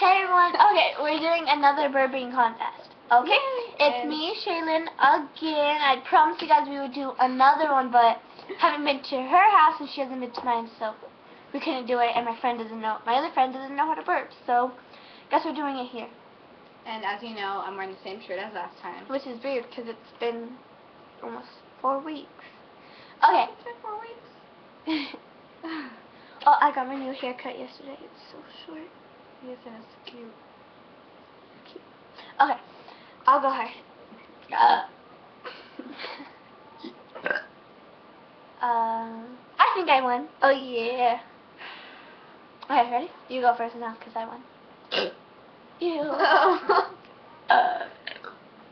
Hey everyone, okay, we're doing another burping contest. Okay? Yay. It's And me, Shaylin, again. I promised you guys we would do another one, but haven't been to her house and she hasn't been to mine, so we couldn't do it, and my other friend doesn't know how to burp, so guess we're doing it here. And as you know, I'm wearing the same shirt as last time. Which is weird, because it's been almost 4 weeks. Okay. It's been 4 weeks. Oh, I got my new haircut yesterday. It's so short. Yes, and it's cute. Okay, I'll go first. I think I won. Oh yeah. Okay, ready? You go first now, because I won. Ew.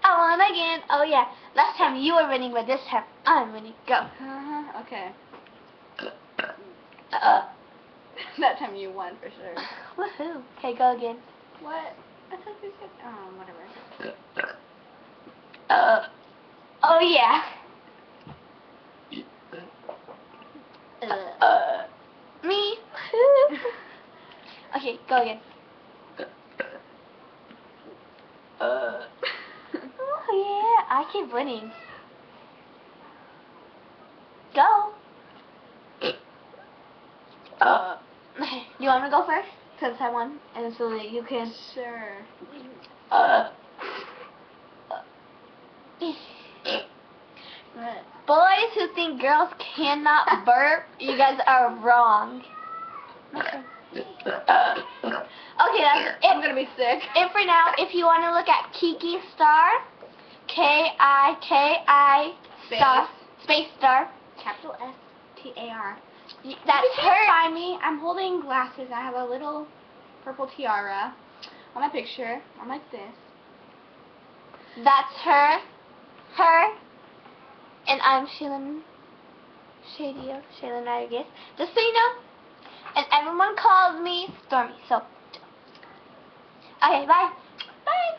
I won again. Oh yeah. Last time you were winning, but this time I'm winning. Go. Okay. That time you won for sure. Woohoo. Okay, go again. What? I thought you said. Whatever. Oh yeah. Me. Okay, go again. Oh yeah, I keep winning. Go. You want me to go first? Because I won, and so that you can. Sure. Boys who think girls cannot burp, you guys are wrong. Okay, that's it. I'm gonna be sick. It for now. If you want to look at Kiki Star, Kiki Star, space star, Capital STAR. That's you her. can't find me. I'm holding glasses. I have a little purple tiara on my picture. I'm like this. That's her. And I'm Shaylin Rodriguez. Just so you know. And everyone calls me Stormy. So, okay, bye. Bye.